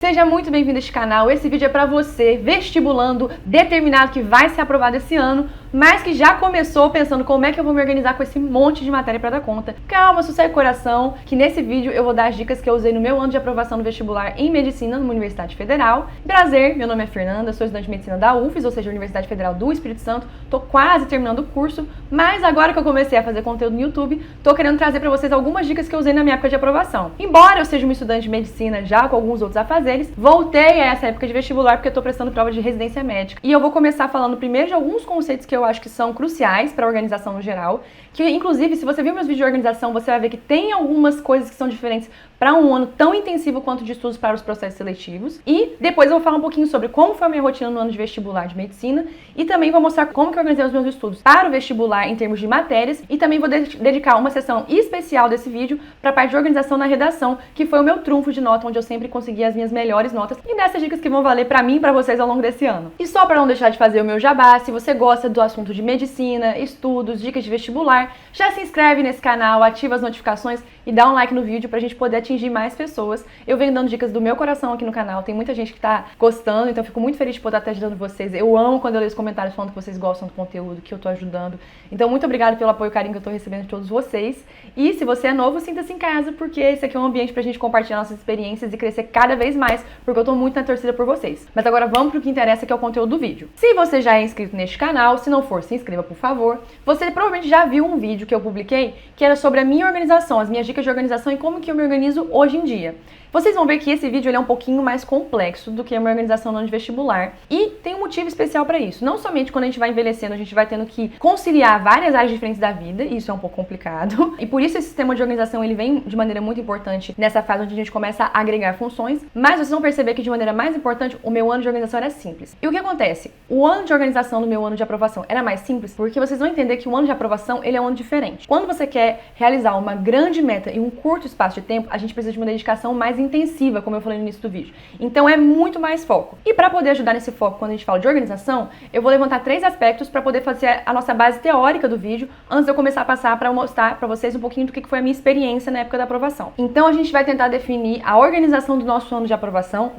Seja muito bem-vindo a este canal. Esse vídeo é para você, vestibulando, determinado que vai ser aprovado esse ano, mas que já começou pensando como é que eu vou me organizar com esse monte de matéria para dar conta. Calma, sossega o coração, que nesse vídeo eu vou dar as dicas que eu usei no meu ano de aprovação do vestibular em Medicina numa Universidade Federal. Prazer, meu nome é Fernanda, sou estudante de Medicina da UFES, ou seja, Universidade Federal do Espírito Santo. Tô quase terminando o curso, mas agora que eu comecei a fazer conteúdo no YouTube, tô querendo trazer para vocês algumas dicas que eu usei na minha época de aprovação. Embora eu seja uma estudante de Medicina já com alguns outros afazeres, voltei a essa época de vestibular porque eu tô prestando prova de residência médica. E eu vou começar falando primeiro de alguns conceitos que eu acho que são cruciais para a organização no geral, que inclusive, se você viu meus vídeos de organização, você vai ver que tem algumas coisas que são diferentes para um ano tão intensivo quanto de estudos para os processos seletivos. E depois eu vou falar um pouquinho sobre como foi a minha rotina no ano de vestibular de medicina e também vou mostrar como que eu organizei os meus estudos para o vestibular em termos de matérias e também vou dedicar uma sessão especial desse vídeo para a parte de organização na redação, que foi o meu trunfo de nota, onde eu sempre consegui as minhas melhores notas e dessas dicas que vão valer para mim e para vocês ao longo desse ano. E só para não deixar de fazer o meu jabá, se você gosta do assunto de medicina, estudos, dicas de vestibular, já se inscreve nesse canal, ativa as notificações e dá um like no vídeo pra gente poder atingir mais pessoas. Eu venho dando dicas do meu coração aqui no canal, tem muita gente que tá gostando, então eu fico muito feliz de poder estar ajudando vocês. Eu amo quando eu leio os comentários falando que vocês gostam do conteúdo, que eu tô ajudando. Então muito obrigada pelo apoio e carinho que eu tô recebendo de todos vocês. E se você é novo, sinta-se em casa, porque esse aqui é um ambiente pra gente compartilhar nossas experiências e crescer cada vez mais, porque eu tô muito na torcida por vocês. Mas agora vamos pro que interessa, que é o conteúdo do vídeo. Se você já é inscrito neste canal, se não for, se inscreva, por favor. Você provavelmente já viu um vídeo que eu publiquei, que era sobre a minha organização, as minhas dicas de organização e como que eu me organizo hoje em dia. Vocês vão ver que esse vídeo ele é um pouquinho mais complexo do que a minha organização no ano de vestibular. E tem um motivo especial para isso. Não somente quando a gente vai envelhecendo, a gente vai tendo que conciliar várias áreas diferentes da vida, e isso é um pouco complicado. E por isso esse sistema de organização ele vem de maneira muito importante nessa fase onde a gente começa a agregar funções. Mas vocês vão perceber que de maneira mais importante, o meu ano de organização era simples. E o que acontece? O ano de organização do meu ano de aprovação era mais simples porque vocês vão entender que o ano de aprovação ele é um ano diferente. Quando você quer realizar uma grande meta em um curto espaço de tempo, a gente precisa de uma dedicação mais intensiva, como eu falei no início do vídeo. Então é muito mais foco. E para poder ajudar nesse foco quando a gente fala de organização, eu vou levantar 3 aspectos para poder fazer a nossa base teórica do vídeo, antes de eu começar a passar para mostrar para vocês um pouquinho do que foi a minha experiência na época da aprovação. Então a gente vai tentar definir a organização do nosso ano de aprovação,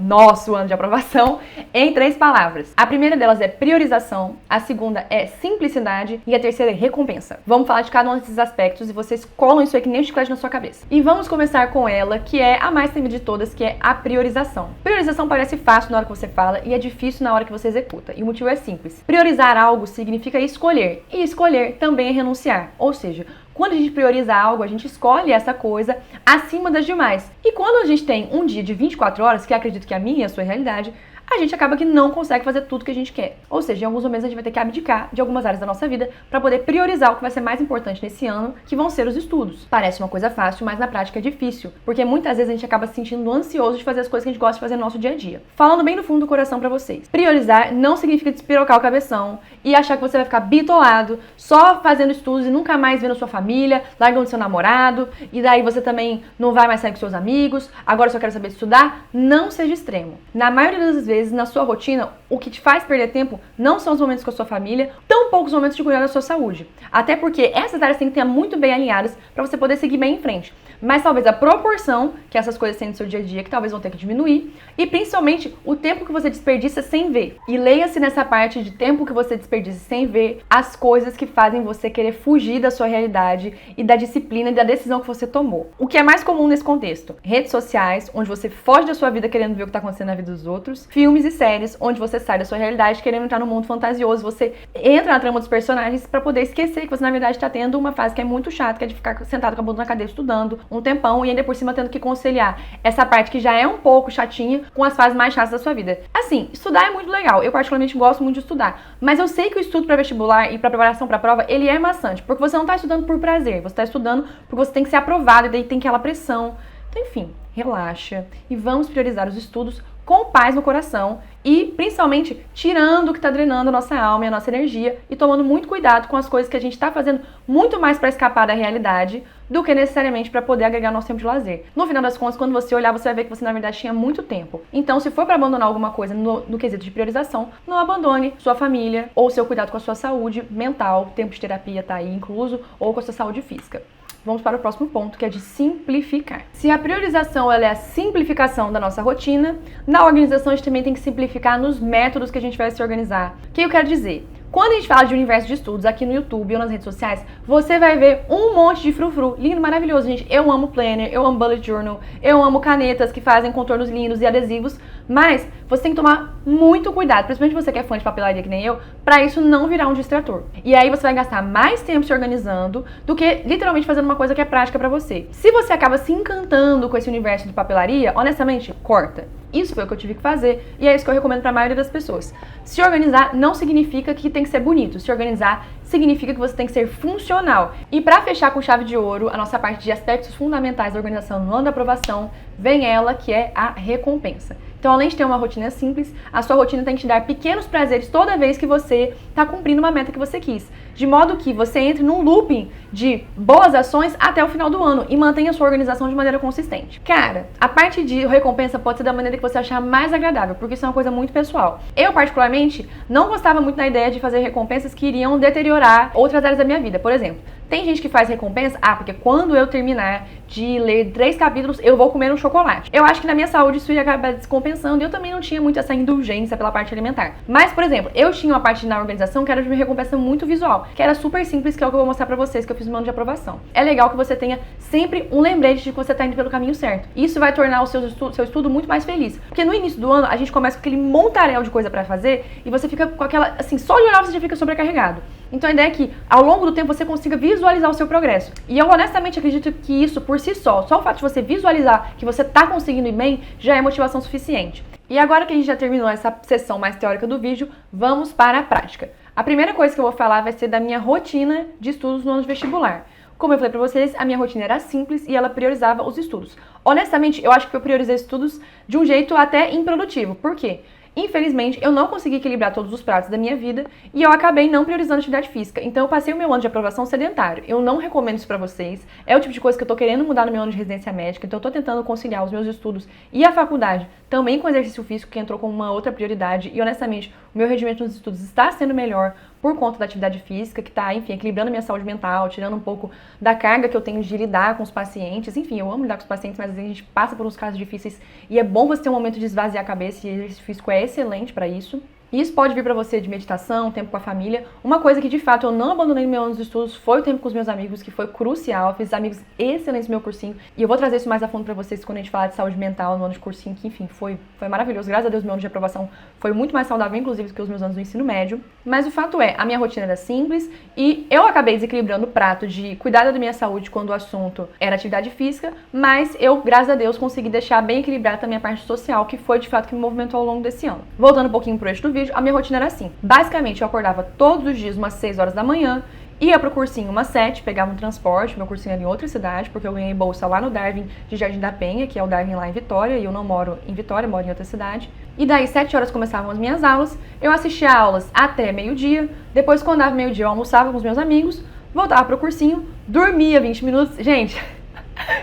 em 3 palavras. A primeira delas é priorização, a segunda é simplicidade e a terceira é recompensa. Vamos falar de cada um desses aspectos e vocês colam isso aí que nem um chiclete na sua cabeça. E vamos começar com ela, que é a mais temida de todas, que é a priorização. Priorização parece fácil na hora que você fala e é difícil na hora que você executa. E o motivo é simples. Priorizar algo significa escolher. E escolher também é renunciar. Ou seja, quando a gente prioriza algo, a gente escolhe essa coisa acima das demais. E quando a gente tem um dia de 24 horas, que acredito que é a minha e a sua realidade, a gente acaba que não consegue fazer tudo que a gente quer. Ou seja, em alguns momentos a gente vai ter que abdicar de algumas áreas da nossa vida para poder priorizar o que vai ser mais importante nesse ano, que vão ser os estudos. Parece uma coisa fácil, mas na prática é difícil, porque muitas vezes a gente acaba se sentindo ansioso de fazer as coisas que a gente gosta de fazer no nosso dia a dia. Falando bem no fundo do coração para vocês, priorizar não significa despirocar o cabeção e achar que você vai ficar bitolado, só fazendo estudos e nunca mais vendo sua família, largando seu namorado, e daí você também não vai mais sair com seus amigos, agora só quero saber de estudar. Não seja extremo. Na maioria das vezes, na sua rotina, o que te faz perder tempo não são os momentos com a sua família, tão poucos momentos de cuidar da sua saúde. Até porque essas áreas têm que estar muito bem alinhadas para você poder seguir bem em frente. Mas talvez a proporção que essas coisas têm no seu dia a dia, que talvez vão ter que diminuir, e principalmente o tempo que você desperdiça sem ver. E leia-se nessa parte de tempo que você desperdiça sem ver as coisas que fazem você querer fugir da sua realidade e da disciplina e da decisão que você tomou. O que é mais comum nesse contexto? Redes sociais, onde você foge da sua vida querendo ver o que está acontecendo na vida dos outros, filmes e séries, onde você sai da sua realidade querendo entrar no mundo fantasioso, você entra na trama dos personagens para poder esquecer que você na verdade está tendo uma fase que é muito chata, que é de ficar sentado com a bunda na cadeira estudando um tempão e ainda por cima tendo que conciliar essa parte que já é um pouco chatinha com as fases mais chatas da sua vida. Assim, estudar é muito legal, eu particularmente gosto muito de estudar, mas eu sei que o estudo para vestibular e para preparação para prova, ele é maçante, porque você não está estudando por prazer, você está estudando porque você tem que ser aprovado e daí tem aquela pressão. Então, enfim, relaxa e vamos priorizar os estudos com paz no coração e, principalmente, tirando o que está drenando a nossa alma e a nossa energia e tomando muito cuidado com as coisas que a gente está fazendo muito mais para escapar da realidade do que necessariamente para poder agregar nosso tempo de lazer. No final das contas, quando você olhar, você vai ver que você, na verdade, tinha muito tempo. Então, se for para abandonar alguma coisa no quesito de priorização, não abandone sua família ou seu cuidado com a sua saúde mental, tempo de terapia tá aí incluso, ou com a sua saúde física. vamos para o próximo ponto, que é de simplificar. Se a priorização ela é a simplificação da nossa rotina, na organização a gente também tem que simplificar nos métodos que a gente vai se organizar. O que eu quero dizer? Quando a gente fala de universo de estudos aqui no YouTube ou nas redes sociais, você vai ver um monte de frufru, lindo, maravilhoso, gente. Eu amo planner, eu amo bullet journal, eu amo canetas que fazem contornos lindos e adesivos, mas você tem que tomar muito cuidado, principalmente você que é fã de papelaria que nem eu, pra isso não virar um distrator. E aí você vai gastar mais tempo se organizando do que literalmente fazendo uma coisa que é prática pra você. Se você acaba se encantando com esse universo de papelaria, honestamente, corta. Isso foi o que eu tive que fazer e é isso que eu recomendo para a maioria das pessoas. Se organizar não significa que tem que ser bonito. Se organizar significa que você tem que ser funcional. E para fechar com chave de ouro, a nossa parte de aspectos fundamentais da organização no ano da aprovação, vem ela que é a recompensa. Então, além de ter uma rotina simples, a sua rotina tem que te dar pequenos prazeres toda vez que você está cumprindo uma meta que você quis. De modo que você entre num looping de boas ações até o final do ano e mantenha a sua organização de maneira consistente. Cara, a parte de recompensa pode ser da maneira que você achar mais agradável, porque isso é uma coisa muito pessoal. Eu, particularmente, não gostava muito da ideia de fazer recompensas que iriam deteriorar outras áreas da minha vida. Por exemplo, tem gente que faz recompensa, porque quando eu terminar de ler 3 capítulos, eu vou comer um chocolate. Eu acho que na minha saúde isso ia acabar descompensando e eu também não tinha muito essa indulgência pela parte alimentar. Mas, por exemplo, eu tinha uma parte na organização que era de uma recompensa muito visual, que era super simples, que é o que eu vou mostrar pra vocês, que eu fiz no ano de aprovação. É legal que você tenha sempre um lembrete de que você tá indo pelo caminho certo. Isso vai tornar o seu estudo muito mais feliz. Porque no início do ano, a gente começa com aquele montaréu de coisa pra fazer e você fica com aquela, assim, só de olhar você já fica sobrecarregado. Então a ideia é que, ao longo do tempo, você consiga visualizar o seu progresso. E eu honestamente acredito que isso, por si só o fato de você visualizar que você tá conseguindo ir bem, já é motivação suficiente. E agora que a gente já terminou essa sessão mais teórica do vídeo, vamos para a prática. A primeira coisa que eu vou falar vai ser da minha rotina de estudos no ano de vestibular. Como eu falei pra vocês, a minha rotina era simples e ela priorizava os estudos. Honestamente, eu acho que eu priorizei estudos de um jeito até improdutivo. Por quê? Infelizmente, eu não consegui equilibrar todos os pratos da minha vida e eu acabei não priorizando atividade física. Então, eu passei o meu ano de aprovação sedentário. Eu não recomendo isso pra vocês. É o tipo de coisa que eu tô querendo mudar no meu ano de residência médica. Então, eu tô tentando conciliar os meus estudos e a faculdade também com o exercício físico, que entrou como uma outra prioridade. E, honestamente, o meu rendimento nos estudos está sendo melhor por conta da atividade física, que está, enfim, equilibrando a minha saúde mental, tirando um pouco da carga que eu tenho de lidar com os pacientes. Enfim, eu amo lidar com os pacientes, mas às vezes a gente passa por uns casos difíceis e é bom você ter um momento de esvaziar a cabeça e o exercício físico é excelente para isso. E isso pode vir para você de meditação, tempo com a família. Uma coisa que, de fato, eu não abandonei no meu ano de estudos foi o tempo com os meus amigos, que foi crucial. Eu fiz amigos excelentes no meu cursinho. E eu vou trazer isso mais a fundo para vocês quando a gente falar de saúde mental no ano de cursinho, que, enfim, foi maravilhoso. Graças a Deus, meu ano de aprovação foi muito mais saudável, inclusive, do que os meus anos do ensino médio. Mas o fato é, a minha rotina era simples e eu acabei desequilibrando o prato de cuidar da minha saúde quando o assunto era atividade física, mas eu, graças a Deus, consegui deixar bem equilibrada também a parte social, que foi, de fato, que me movimentou ao longo desse ano. Voltando um pouquinho pro eixo do vídeo, a minha rotina era assim. Basicamente, eu acordava todos os dias umas 6 horas da manhã, ia pro cursinho umas 7, pegava um transporte, meu cursinho era em outra cidade, porque eu ganhei bolsa lá no Darwin de Jardim da Penha, que é o Darwin lá em Vitória, e eu não moro em Vitória, moro em outra cidade. E daí, 7 horas começavam as minhas aulas, eu assistia aulas até meio-dia, depois quando dava meio-dia eu almoçava com os meus amigos, voltava pro cursinho, dormia 20 minutos. Gente,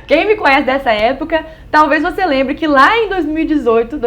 quem me conhece dessa época, talvez você lembre que lá em 2018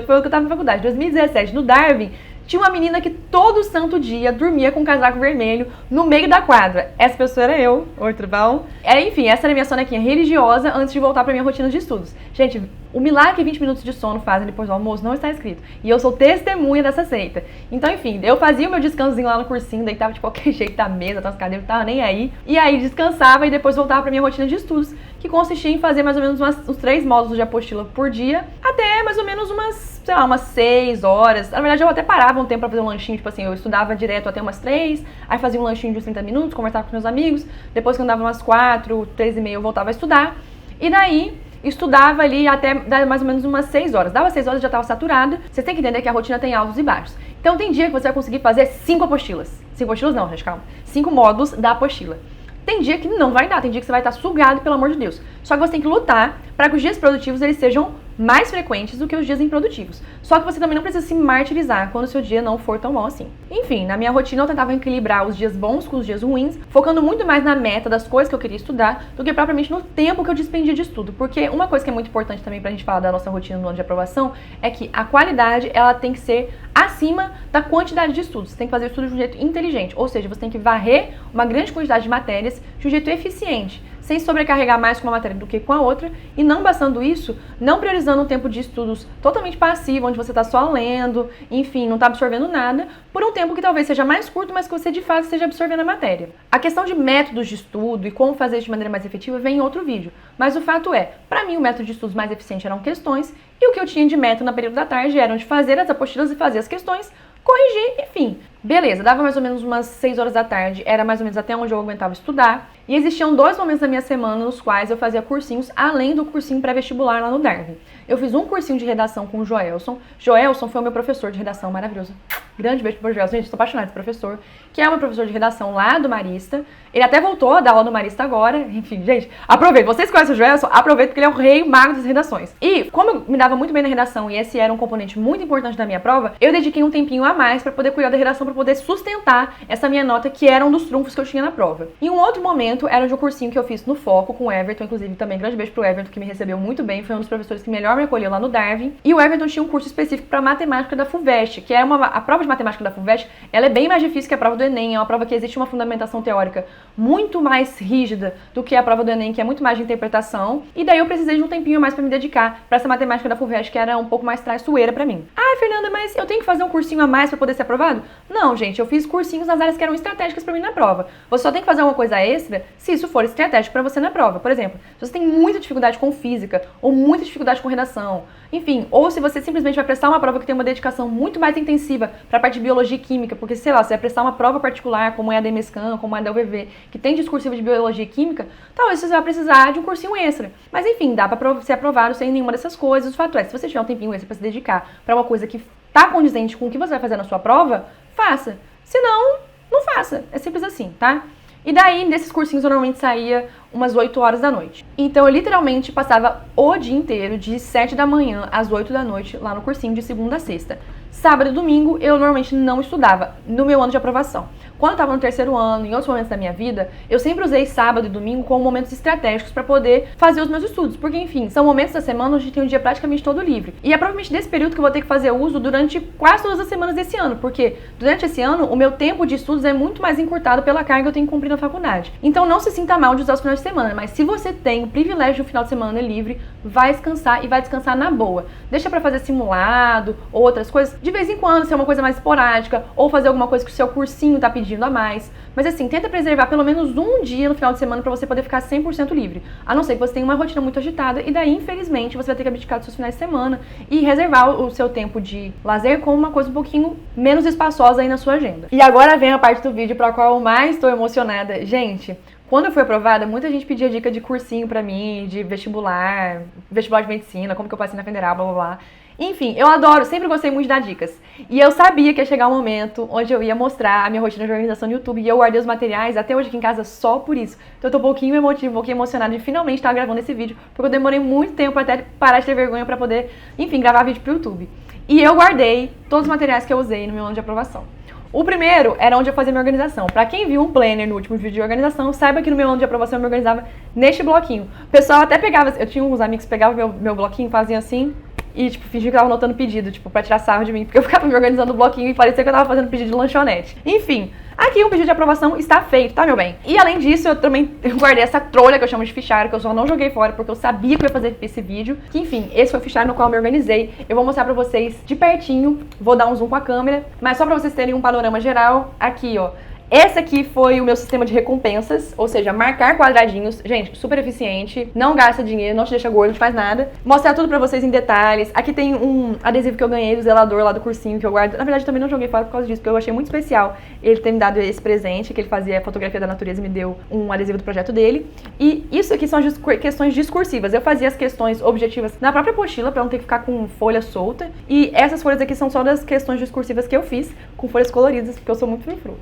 foi o que eu tava na faculdade, 2017, no Darwin, tinha uma menina que todo santo dia dormia com um casaco vermelho no meio da quadra. Essa pessoa era eu. Oi, tudo bom? Enfim, essa era a minha sonequinha religiosa antes de voltar pra minha rotina de estudos. Gente, o milagre que 20 minutos de sono fazem depois do almoço não está escrito. E eu sou testemunha dessa seita. Então, enfim, eu fazia o meu descansozinho lá no cursinho, deitava de qualquer jeito da mesa, das cadeiras, não tava nem aí. E aí descansava e depois voltava pra minha rotina de estudos, que consistia em fazer mais ou menos uns 3 módulos de apostila por dia, até mais ou menos umas 6 horas. Na verdade, eu até parava um tempo pra fazer um lanchinho, tipo assim, eu estudava direto até umas 3, aí fazia um lanchinho de uns 30 minutos, conversava com meus amigos, depois quando dava umas 4, 3 e meia eu voltava a estudar, e daí estudava ali até mais ou menos umas 6 horas. Dava 6 horas e já estava saturada. Vocês têm que entender que a rotina tem altos e baixos. Então tem dia que você vai conseguir fazer 5 apostilas. 5 apostilas não, gente, calma. 5 módulos da apostila. Tem dia que não vai dar, tem dia que você vai estar sugado, pelo amor de Deus. Só que você tem que lutar para que os dias produtivos eles sejam mais frequentes do que os dias improdutivos. Só que você também não precisa se martirizar quando o seu dia não for tão bom assim. Enfim, na minha rotina eu tentava equilibrar os dias bons com os dias ruins, focando muito mais na meta das coisas que eu queria estudar do que propriamente no tempo que eu despendia de estudo. Porque uma coisa que é muito importante também pra gente falar da nossa rotina no ano de aprovação é que a qualidade, ela tem que ser acima da quantidade de estudos. Você tem que fazer o estudo de um jeito inteligente, ou seja, você tem que varrer uma grande quantidade de matérias de um jeito eficiente, sem sobrecarregar mais com uma matéria do que com a outra, e não bastando isso, não priorizando um tempo de estudos totalmente passivo, onde você está só lendo, enfim, não está absorvendo nada, por um tempo que talvez seja mais curto, mas que você de fato esteja absorvendo a matéria. A questão de métodos de estudo e como fazer isso de maneira mais efetiva vem em outro vídeo, mas o fato é, para mim o método de estudos mais eficiente eram questões, e o que eu tinha de método na período da tarde eram de fazer as apostilas e fazer as questões, corrigir, enfim. Beleza, dava mais ou menos umas 6 horas da tarde, era mais ou menos até onde eu aguentava estudar. E existiam 2 momentos da minha semana nos quais eu fazia cursinhos, além do cursinho pré-vestibular lá no Darwin. Eu fiz um cursinho de redação com o Joelson. Joelson foi o meu professor de redação maravilhoso. Grande beijo pro Joelson, gente, estou apaixonada desse professor, que é o meu professor de redação lá do Marista. Ele até voltou a dar aula no Marista agora. Enfim, gente, aproveita. Vocês conhecem o Joelson? Aproveita porque ele é o rei mago das redações. E como eu me dava muito bem na redação e esse era um componente muito importante da minha prova, eu dediquei um tempinho a mais para poder cuidar da redação, para poder sustentar essa minha nota, que era um dos trunfos que eu tinha na prova. E um outro momento era de um cursinho que eu fiz no Foco com o Everton, inclusive também grande beijo pro Everton, que me recebeu muito bem, foi um dos professores que melhor me acolheu lá no Darwin. E o Everton tinha um curso específico para matemática da FUVEST, que é a prova de matemática da FUVEST, ela é bem mais difícil que a prova do Enem, é uma prova que existe uma fundamentação teórica muito mais rígida do que a prova do Enem, que é muito mais de interpretação. E daí eu precisei de um tempinho mais para me dedicar para essa matemática da FUVEST, que era um pouco mais traiçoeira para mim. Ah, Fernanda, mas eu tenho que fazer um cursinho a mais para poder ser aprovado? Não, gente, eu fiz cursinhos nas áreas que eram estratégicas para mim na prova. Você só tem que fazer uma coisa extra se isso for estratégico para você na prova. Por exemplo, se você tem muita dificuldade com física ou muita dificuldade com redação, enfim, ou se você simplesmente vai prestar uma prova que tem uma dedicação muito mais intensiva para a parte de biologia e química, porque, sei lá, você vai prestar uma prova particular, como é a da EMESCAN, como é a da UVV, que tem discursiva de biologia e química, talvez você vai precisar de um cursinho extra. Mas, enfim, dá para ser aprovado sem nenhuma dessas coisas. O fato é, se você tiver um tempinho extra para se dedicar para uma coisa que tá condizente com o que você vai fazer na sua prova, faça. Se não, não faça. É simples assim, tá? E daí, nesses cursinhos, eu normalmente saía umas 8 horas da noite. Então, eu literalmente passava o dia inteiro, de 7 da manhã às 8 da noite, lá no cursinho, de segunda a sexta. Sábado e domingo, eu normalmente não estudava, no meu ano de aprovação. Quando eu estava no terceiro ano, em outros momentos da minha vida, eu sempre usei sábado e domingo como momentos estratégicos para poder fazer os meus estudos. Porque, enfim, são momentos da semana onde a gente tem um dia praticamente todo livre. E é provavelmente desse período que eu vou ter que fazer uso durante quase todas as semanas desse ano. Porque durante esse ano, o meu tempo de estudos é muito mais encurtado pela carga que eu tenho que cumprir na faculdade. Então, não se sinta mal de usar os finais de semana. Mas se você tem o privilégio de um final de semana livre, vai descansar e vai descansar na boa. Deixa para fazer simulado ou outras coisas. De vez em quando, se é uma coisa mais esporádica, ou fazer alguma coisa que o seu cursinho tá pedindo a mais. Mas assim, tenta preservar pelo menos um dia no final de semana para você poder ficar 100% livre. A não ser que você tenha uma rotina muito agitada e daí, infelizmente, você vai ter que abdicar dos seus finais de semana e reservar o seu tempo de lazer como uma coisa um pouquinho menos espaçosa aí na sua agenda. E agora vem a parte do vídeo para a qual eu mais estou emocionada. Gente, quando eu fui aprovada, muita gente pedia dica de cursinho pra mim, de vestibular de medicina, como que eu passei na federal, blá blá blá. Enfim, eu adoro, sempre gostei muito de dar dicas. E eu sabia que ia chegar um momento onde eu ia mostrar a minha rotina de organização no YouTube e eu guardei os materiais até hoje aqui em casa só por isso. Então eu tô um pouquinho emotiva, um pouquinho emocionada de finalmente estar gravando esse vídeo, porque eu demorei muito tempo até parar de ter vergonha pra poder, enfim, gravar vídeo pro YouTube. E eu guardei todos os materiais que eu usei no meu ano de aprovação. O primeiro era onde eu fazia minha organização. Pra quem viu um planner no último vídeo de organização, saiba que no meu ano de aprovação eu me organizava neste bloquinho. O pessoal até pegava, eu tinha uns amigos que pegavam meu bloquinho, faziam assim e, tipo, fingiam que eu tava anotando pedido, tipo, pra tirar sarro de mim, porque eu ficava me organizando no bloquinho e parecia que eu tava fazendo pedido de lanchonete. Enfim, aqui um pedido de aprovação está feito, tá, meu bem? E além disso, eu também guardei essa trolha que eu chamo de fichário, que eu só não joguei fora porque eu sabia que eu ia fazer esse vídeo. Que, enfim, esse foi o fichário no qual eu me organizei. Eu vou mostrar pra vocês de pertinho, vou dar um zoom com a câmera, mas só pra vocês terem um panorama geral, aqui, ó. Esse aqui foi o meu sistema de recompensas, ou seja, marcar quadradinhos. Gente, super eficiente, não gasta dinheiro, não te deixa gordo, não faz nada. Mostrar tudo pra vocês em detalhes. Aqui tem um adesivo que eu ganhei do zelador lá do cursinho, que eu guardo. Na verdade, também não joguei fora por causa disso, porque eu achei muito especial ele ter me dado esse presente, que ele fazia fotografia da natureza e me deu um adesivo do projeto dele. E isso aqui são as questões discursivas. Eu fazia as questões objetivas na própria apostila, pra não ter que ficar com folha solta. E essas folhas aqui são só das questões discursivas que eu fiz, com folhas coloridas, porque eu sou muito frufru.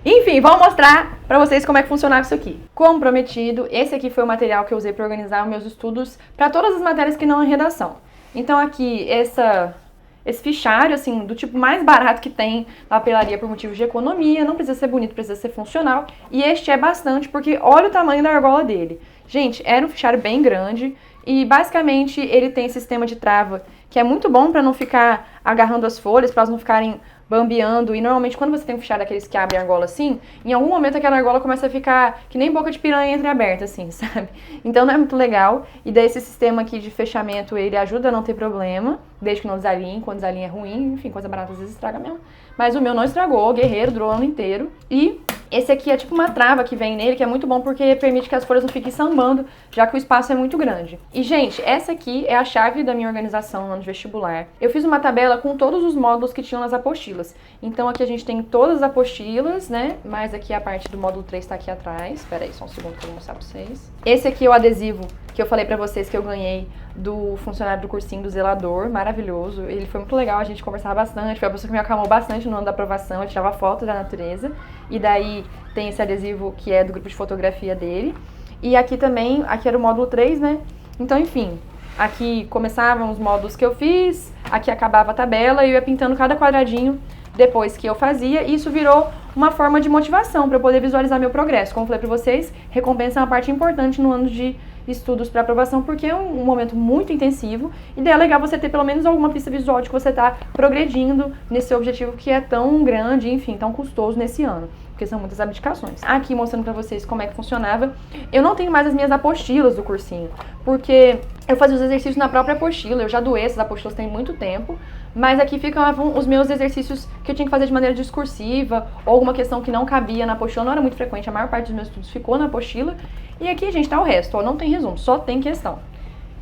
Enfim, vamos mostrar pra vocês como é que funcionava isso aqui. Como prometido, esse aqui foi o material que eu usei pra organizar os meus estudos pra todas as matérias que não é redação. Então aqui, esse fichário, assim, do tipo mais barato que tem na papelaria por motivos de economia, não precisa ser bonito, precisa ser funcional. E este é bastante, porque olha o tamanho da argola dele. Gente, era um fichário bem grande e basicamente ele tem sistema de trava que é muito bom para não ficar agarrando as folhas, para elas não ficarem bambeando. E normalmente quando você tem um fichário daqueles que abre a argola assim, em algum momento aquela argola começa a ficar que nem boca de piranha entreaberta, assim, sabe? Então não é muito legal. E daí esse sistema aqui de fechamento, ele ajuda a não ter problema, desde que não desalinhe. Quando desalinha é ruim, enfim, coisa barata às vezes estraga mesmo. Mas o meu não estragou, guerreiro, durou o ano inteiro. E esse aqui é tipo uma trava que vem nele, que é muito bom porque permite que as folhas não fiquem sambando, já que o espaço é muito grande. E, gente, essa aqui é a chave da minha organização no ano de vestibular. Eu fiz uma tabela com todos os módulos que tinham nas apostilas. Então, aqui a gente tem todas as apostilas, né? Mas aqui a parte do módulo 3 tá aqui atrás. Espera aí, só um segundo que eu vou mostrar pra vocês. Esse aqui é o adesivo que eu falei pra vocês que eu ganhei do funcionário do cursinho do zelador, maravilhoso. Ele foi muito legal, a gente conversava bastante, foi a pessoa que me acalmou bastante no ano da aprovação, ele tirava fotos da natureza. E daí tem esse adesivo que é do grupo de fotografia dele. E aqui também, aqui era o módulo 3, né? Então, enfim, aqui começavam os módulos que eu fiz, aqui acabava a tabela e eu ia pintando cada quadradinho depois que eu fazia, e isso virou uma forma de motivação para eu poder visualizar meu progresso. Como eu falei para vocês, recompensa é uma parte importante no ano de estudos para aprovação, porque é um momento muito intensivo, e daí é legal você ter pelo menos alguma pista visual de que você está progredindo nesse objetivo que é tão grande, enfim, tão custoso nesse ano, porque são muitas abdicações. Aqui mostrando para vocês como é que funcionava. Eu não tenho mais as minhas apostilas do cursinho, porque eu fazia os exercícios na própria apostila, eu já doei essas apostilas tem muito tempo, mas aqui ficavam os meus exercícios que eu tinha que fazer de maneira discursiva, ou alguma questão que não cabia na apostila, não era muito frequente, a maior parte dos meus estudos ficou na apostila. E aqui, gente, tá o resto, ó, não tem resumo, só tem questão.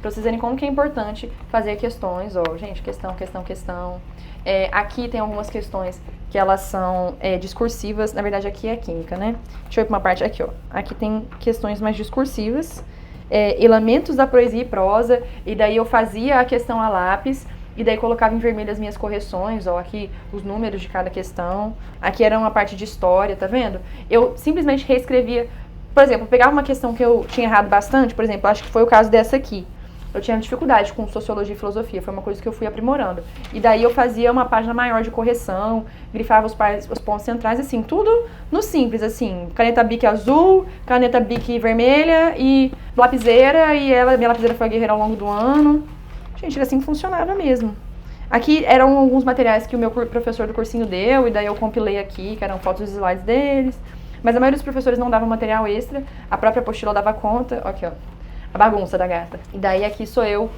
Pra vocês verem como que é importante fazer questões, ó, gente, questão. Aqui tem algumas questões que elas são discursivas, na verdade aqui é química, né? Deixa eu ir pra uma parte aqui, ó. Aqui tem questões mais discursivas, elementos da poesia e prosa, e daí eu fazia a questão a lápis, e daí colocava em vermelho as minhas correções, ó, aqui os números de cada questão. Aqui era uma parte de história, tá vendo? Eu simplesmente reescrevia. Por exemplo, eu pegava uma questão que eu tinha errado bastante, por exemplo, acho que foi o caso dessa aqui. Eu tinha dificuldade com sociologia e filosofia, foi uma coisa que eu fui aprimorando. E daí eu fazia uma página maior de correção, grifava os pontos centrais, assim, tudo no simples, assim, caneta Bic azul, caneta Bic vermelha e lapiseira, e minha lapiseira foi a guerreira ao longo do ano. Gente, era assim que funcionava mesmo. Aqui eram alguns materiais que o meu professor do cursinho deu, e daí eu compilei aqui, que eram fotos dos slides deles. Mas a maioria dos professores não dava material extra, a própria apostila dava conta. Aqui, ó, a bagunça da gata. E daí aqui sou eu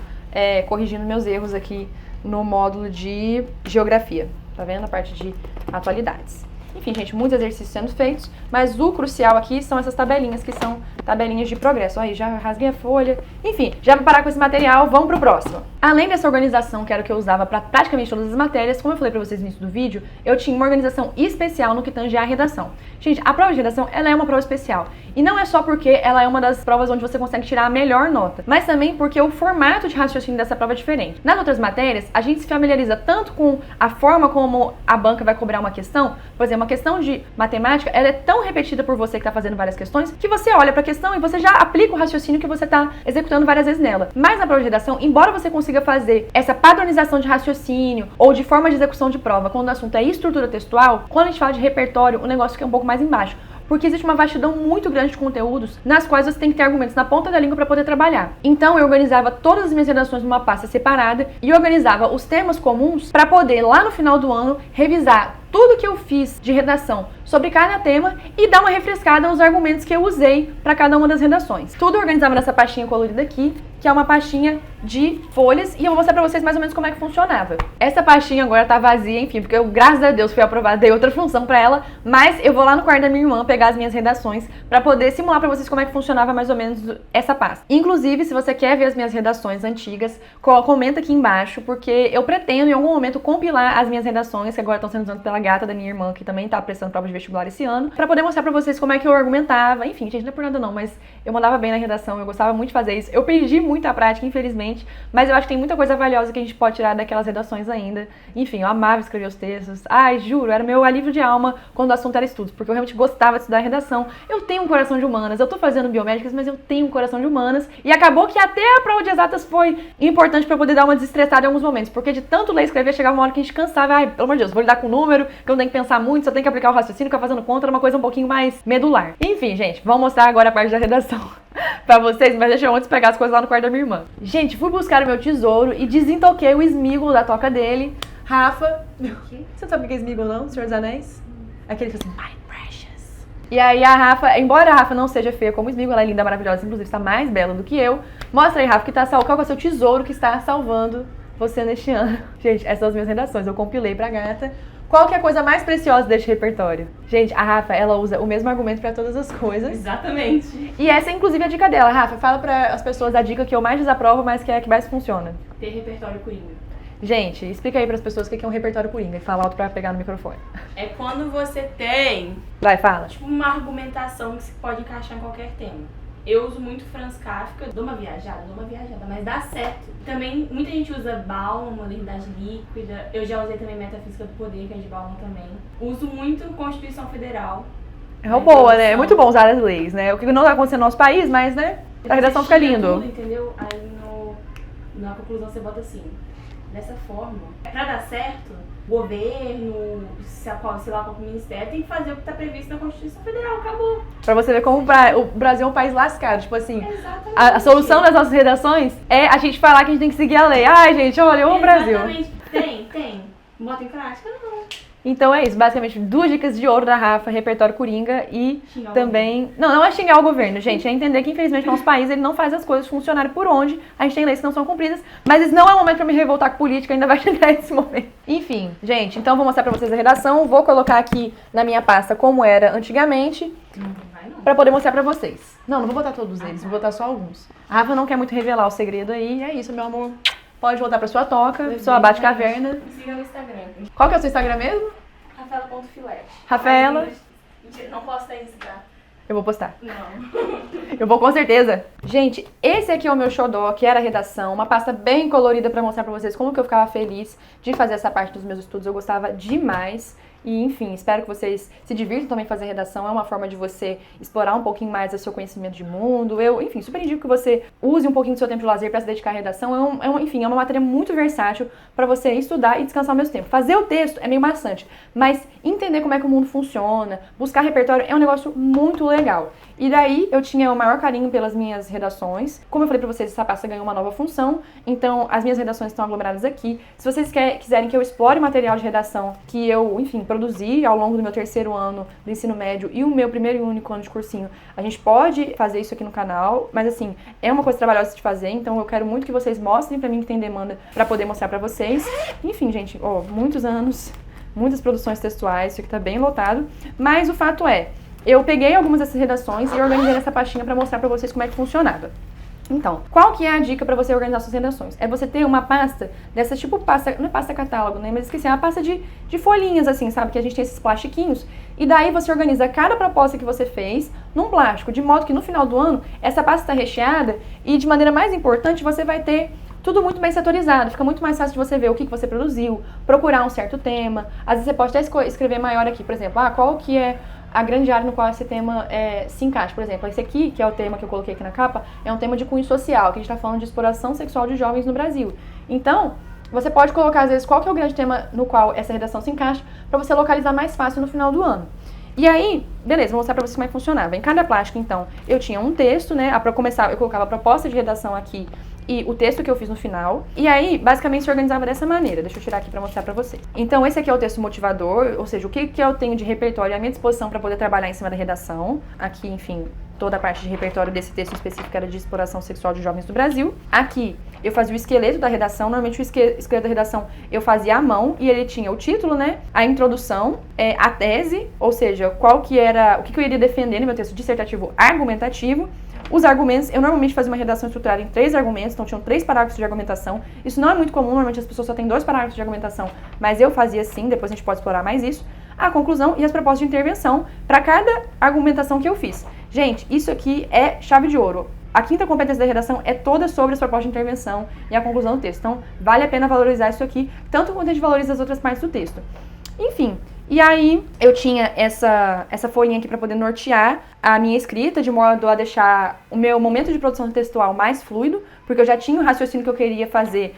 corrigindo meus erros aqui no módulo de geografia. Tá vendo? A parte de atualidades. Enfim, gente, muitos exercícios sendo feitos, mas o crucial aqui são essas tabelinhas, que são tabelinhas de progresso. Aí, já rasguei a folha. Enfim, já vou parar com esse material, vamos pro próximo. Além dessa organização, que era o que eu usava para praticamente todas as matérias, como eu falei pra vocês no início do vídeo, eu tinha uma organização especial no que tange à redação. Gente, a prova de redação, ela é uma prova especial. E não é só porque ela é uma das provas onde você consegue tirar a melhor nota, mas também porque o formato de raciocínio dessa prova é diferente. Nas outras matérias, a gente se familiariza tanto com a forma como a banca vai cobrar uma questão. Por exemplo, uma questão de matemática, ela é tão repetida por você que está fazendo várias questões, que você olha para a questão e você já aplica o raciocínio que você está executando várias vezes nela. Mas na prova de redação, embora você consiga fazer essa padronização de raciocínio ou de forma de execução de prova, quando o assunto é estrutura textual, quando a gente fala de repertório, o negócio fica um pouco mais embaixo. Porque existe uma vastidão muito grande de conteúdos nas quais você tem que ter argumentos na ponta da língua para poder trabalhar. Então eu organizava todas as minhas redações numa pasta separada e organizava os temas comuns para poder, lá no final do ano, revisar tudo que eu fiz de redação sobre cada tema e dar uma refrescada nos argumentos que eu usei para cada uma das redações. Tudo organizava nessa pastinha colorida aqui, que é uma pastinha de folhas, e eu vou mostrar pra vocês mais ou menos como é que funcionava. Essa pastinha agora tá vazia, enfim, porque eu, graças a Deus, fui aprovada, dei outra função pra ela, mas eu vou lá no quarto da minha irmã pegar as minhas redações pra poder simular pra vocês como é que funcionava mais ou menos essa pasta. Inclusive, se você quer ver as minhas redações antigas, comenta aqui embaixo, porque eu pretendo em algum momento compilar as minhas redações, que agora estão sendo usadas pela gata da minha irmã, que também tá prestando prova de vestibular esse ano, pra poder mostrar pra vocês como é que eu argumentava. Enfim, gente, não é por nada não, mas eu mandava bem na redação, eu gostava muito de fazer isso. Eu perdi muita prática, infelizmente, mas eu acho que tem muita coisa valiosa que a gente pode tirar daquelas redações ainda. Enfim, eu amava escrever os textos. Ai, juro, era meu alívio de alma quando o assunto era estudos, porque eu realmente gostava de estudar redação. Eu tenho um coração de humanas, eu tô fazendo biomédicas, mas eu tenho um coração de humanas. E acabou que até a prova de exatas foi importante pra poder dar uma desestressada em alguns momentos, porque de tanto ler e escrever, chegava uma hora que a gente cansava. Ai, pelo amor de Deus, vou lidar com o número, que eu não tenho que pensar muito, só tenho que aplicar o raciocínio, ficar fazendo conta, era uma coisa um pouquinho mais medular. Enfim, gente, vamos mostrar agora a parte da redação pra vocês, mas deixa eu antes pegar as coisas lá no quarto da minha irmã. Gente, fui buscar o meu tesouro e desentoquei o esmígulo da toca dele. Rafa, você não sabe o que é esmígulo não, Senhor dos Anéis? Aquele que fala assim, my precious. E aí a Rafa, embora a Rafa não seja feia como o esmígulo, ela é linda, maravilhosa, inclusive está mais bela do que eu. Mostra aí, Rafa, que tá qual é o seu tesouro que está salvando você neste ano. Gente, essas são as minhas redações, eu compilei pra gata. Qual que é a coisa mais preciosa deste repertório? Gente, a Rafa, ela usa o mesmo argumento pra todas as coisas. Exatamente. E essa é inclusive a dica dela. Rafa, fala para as pessoas a dica que eu mais desaprovo, mas que é a que mais funciona. Ter repertório coringa. Gente, explica aí pras pessoas o que é um repertório coringa e fala alto pra pegar no microfone. É quando você tem, Vai, fala. tipo, uma argumentação que se pode encaixar em qualquer tema. Eu uso muito Franz Kafka, dou uma viajada, mas dá certo. Também, muita gente usa Bauman, modernidade líquida. Eu já usei também Metafísica do Poder, que é de Bauman também. Uso muito Constituição Federal. É uma boa, né? É muito bom usar as leis, né? O que não vai acontecer no nosso país, mas, né? A redação fica lindo. Tudo, entendeu? Aí na conclusão você bota assim, dessa forma. Pra dar certo, o governo, sei lá qual ministério, tem que fazer o que tá previsto na Constituição Federal, acabou. Pra você ver como o Brasil é um país lascado. Tipo assim, Exatamente. a solução das nossas redações é a gente falar que a gente tem que seguir a lei. Ai, gente, olha, eu amo o Brasil. Exatamente. Tem. Bota em prática, não. Então é isso, basicamente 2 dicas de ouro da Rafa, repertório coringa e Xingar o também... Não é xingar o governo, gente, é entender que infelizmente nosso país ele não faz as coisas funcionarem por onde a gente tem leis que não são cumpridas, mas esse não é o momento pra me revoltar com política, ainda vai chegar esse momento. Enfim, gente, então vou mostrar pra vocês a redação, vou colocar aqui na minha pasta como era antigamente, pra poder mostrar pra vocês. Não vou botar todos eles, vou botar só alguns. A Rafa não quer muito revelar o segredo aí, é isso, meu amor. Pode voltar pra sua toca, sua Batcaverna. Me siga no Instagram. Qual que é o seu Instagram mesmo? Rafaela.filete. Rafaela. Mentira, não posta isso, tá? Eu vou postar. Não. Eu vou com certeza. Gente, esse aqui é o meu xodó, que era a redação. Uma pasta bem colorida pra mostrar pra vocês como que eu ficava feliz de fazer essa parte dos meus estudos. Eu gostava demais. E, enfim, espero que vocês se divirtam também fazer redação. É uma forma de você explorar um pouquinho mais o seu conhecimento de mundo. Eu, enfim, super indico que você use um pouquinho do seu tempo de lazer para se dedicar à redação. Enfim, é uma matéria muito versátil para você estudar e descansar ao mesmo tempo. Fazer o texto é meio maçante, mas entender como é que o mundo funciona, buscar repertório é um negócio muito legal. E daí eu tinha o maior carinho pelas minhas redações. Como eu falei pra vocês, essa pasta ganhou uma nova função, então as minhas redações estão aglomeradas aqui. Se vocês quiserem que eu explore material de redação que eu, enfim, produzi ao longo do meu 3º ano do ensino médio e o meu 1º e único ano de cursinho, a gente pode fazer isso aqui no canal, mas assim, é uma coisa trabalhosa de fazer, então eu quero muito que vocês mostrem pra mim que tem demanda pra poder mostrar pra vocês. Enfim, gente, muitos anos, muitas produções textuais, isso aqui tá bem lotado, mas o fato é, eu peguei algumas dessas redações e organizei nessa pastinha pra mostrar pra vocês como é que funcionava. Então, qual que é a dica pra você organizar suas redações? É você ter uma pasta dessa tipo pasta, não é pasta catálogo, né? Mas esqueci, é uma pasta de folhinhas assim, sabe? Que a gente tem esses plastiquinhos. E daí você organiza cada proposta que você fez num plástico, de modo que no final do ano essa pasta tá recheada e de maneira mais importante você vai ter tudo muito bem setorizado, fica muito mais fácil de você ver o que você produziu, procurar um certo tema. Às vezes você pode até escrever maior aqui, por exemplo, qual que é a grande área no qual esse tema se encaixa. Por exemplo, esse aqui, que é o tema que eu coloquei aqui na capa, é um tema de cunho social, que a gente está falando de exploração sexual de jovens no Brasil. Então, você pode colocar, às vezes, qual que é o grande tema no qual essa redação se encaixa, para você localizar mais fácil no final do ano. E aí, beleza, vou mostrar pra vocês como é que funcionava. Em cada plástico, então, eu tinha um texto, né? Pra começar, eu colocava a proposta de redação aqui e o texto que eu fiz no final. E aí, basicamente, se organizava dessa maneira. Deixa eu tirar aqui pra mostrar pra vocês. Então, esse aqui é o texto motivador, ou seja, o que eu tenho de repertório à minha disposição pra poder trabalhar em cima da redação. Aqui, enfim, toda a parte de repertório desse texto específico era de exploração sexual de jovens do Brasil. Aqui, eu fazia o esqueleto da redação. Normalmente, o esqueleto da redação eu fazia à mão e ele tinha o título, né? A introdução, a tese, ou seja, o que eu iria defender no meu texto dissertativo argumentativo. Os argumentos, eu normalmente fazia uma redação estruturada em 3 argumentos, então tinham 3 parágrafos de argumentação. Isso não é muito comum, normalmente as pessoas só têm 2 parágrafos de argumentação, mas eu fazia assim, depois a gente pode explorar mais isso. a conclusão e as propostas de intervenção para cada argumentação que eu fiz. Gente, isso aqui é chave de ouro. A quinta competência da redação é toda sobre as propostas de intervenção e a conclusão do texto. Então, vale a pena valorizar isso aqui, tanto quanto a gente valoriza as outras partes do texto. Enfim, e aí eu tinha essa folhinha aqui para poder nortear a minha escrita, de modo a deixar o meu momento de produção textual mais fluido, porque eu já tinha o raciocínio que eu queria fazer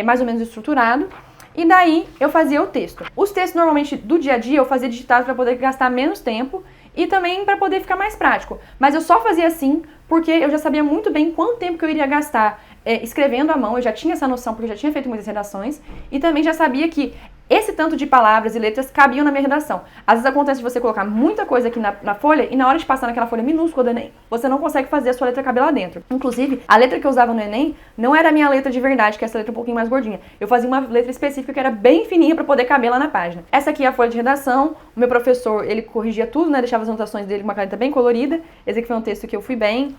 mais ou menos estruturado. E daí eu fazia o texto. Os textos normalmente do dia a dia eu fazia digitado para poder gastar menos tempo e também para poder ficar mais prático. Mas eu só fazia assim porque eu já sabia muito bem quanto tempo que eu iria gastar escrevendo à mão. Eu já tinha essa noção porque eu já tinha feito muitas redações e também já sabia que esse tanto de palavras e letras cabiam na minha redação. Às vezes acontece de você colocar muita coisa aqui na folha e na hora de passar naquela folha minúscula do Enem, você não consegue fazer a sua letra caber lá dentro. Inclusive, a letra que eu usava no Enem não era a minha letra de verdade, que é essa letra um pouquinho mais gordinha. Eu fazia uma letra específica que era bem fininha para poder caber lá na página. Essa aqui é a folha de redação. O meu professor, ele corrigia tudo, né? Deixava as anotações dele com uma caneta bem colorida. Esse aqui foi um texto que eu fui bem.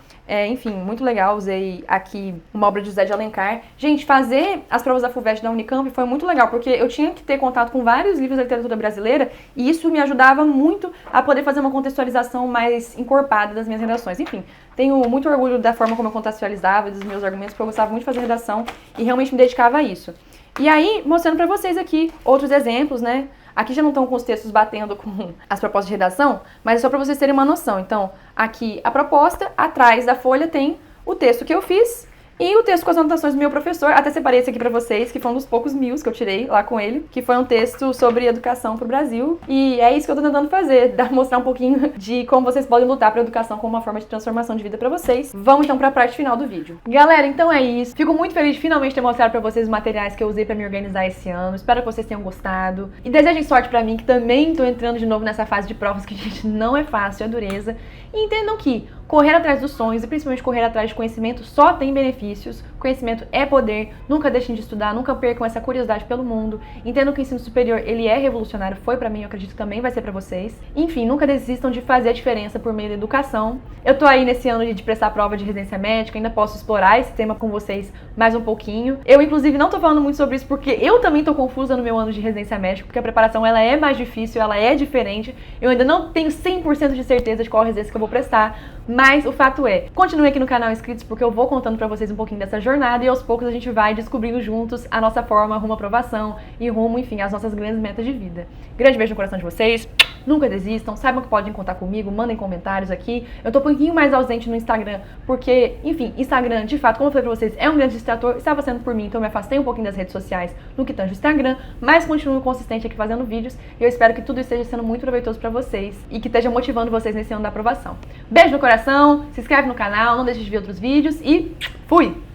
Enfim, muito legal. Usei aqui uma obra de José de Alencar. Gente, fazer as provas da FUVEST da Unicamp foi muito legal, porque eu tinha que ter contato com vários livros da literatura brasileira e isso me ajudava muito a poder fazer uma contextualização mais encorpada das minhas redações. Enfim, tenho muito orgulho da forma como eu contextualizava, dos meus argumentos, porque eu gostava muito de fazer redação e realmente me dedicava a isso. E aí, mostrando pra vocês aqui outros exemplos, né? Aqui já não estão com os textos batendo com as propostas de redação, mas é só pra vocês terem uma noção. Então, aqui a proposta, atrás da folha tem o texto que eu fiz e o texto com as anotações do meu professor. Até separei esse aqui pra vocês, que foi um dos poucos meus que eu tirei lá com ele, que foi um texto sobre educação pro Brasil. E é isso que eu tô tentando fazer, mostrar um pouquinho de como vocês podem lutar pra educação como uma forma de transformação de vida pra vocês. Vamos então pra parte final do vídeo. Galera, então é isso. Fico muito feliz de finalmente ter mostrado pra vocês os materiais que eu usei pra me organizar esse ano. Espero que vocês tenham gostado. E desejem sorte pra mim, que também tô entrando de novo nessa fase de provas que, gente, não é fácil, é dureza. E entendam que correr atrás dos sonhos e principalmente correr atrás de conhecimento só tem benefícios. Conhecimento é poder. Nunca deixem de estudar, nunca percam essa curiosidade pelo mundo. Entendam que o ensino superior, ele é revolucionário, foi pra mim, eu acredito que também vai ser pra vocês. Enfim, nunca desistam de fazer a diferença por meio da educação. Eu tô aí nesse ano de prestar prova de residência médica, ainda posso explorar esse tema com vocês mais um pouquinho. Eu, inclusive, não tô falando muito sobre isso porque eu também tô confusa no meu ano de residência médica, porque a preparação, ela é mais difícil, ela é diferente. Eu ainda não tenho 100% de certeza de qual residência que eu vou prestar, mas o fato é, continuem aqui no canal inscritos porque eu vou contando pra vocês um pouquinho dessa jornada e aos poucos a gente vai descobrindo juntos a nossa forma rumo à aprovação e rumo, enfim, às nossas grandes metas de vida. Grande beijo no coração de vocês, nunca desistam, saibam que podem contar comigo, mandem comentários aqui. Eu tô um pouquinho mais ausente no Instagram porque, enfim, Instagram, de fato, como eu falei pra vocês, é um grande distrator, estava sendo por mim, então eu me afastei um pouquinho das redes sociais no que tange o Instagram, mas continuo consistente aqui fazendo vídeos e eu espero que tudo esteja sendo muito proveitoso pra vocês e que esteja motivando vocês nesse ano da aprovação. Beijo no coração, se inscreve no canal, não deixe de ver outros vídeos e fui!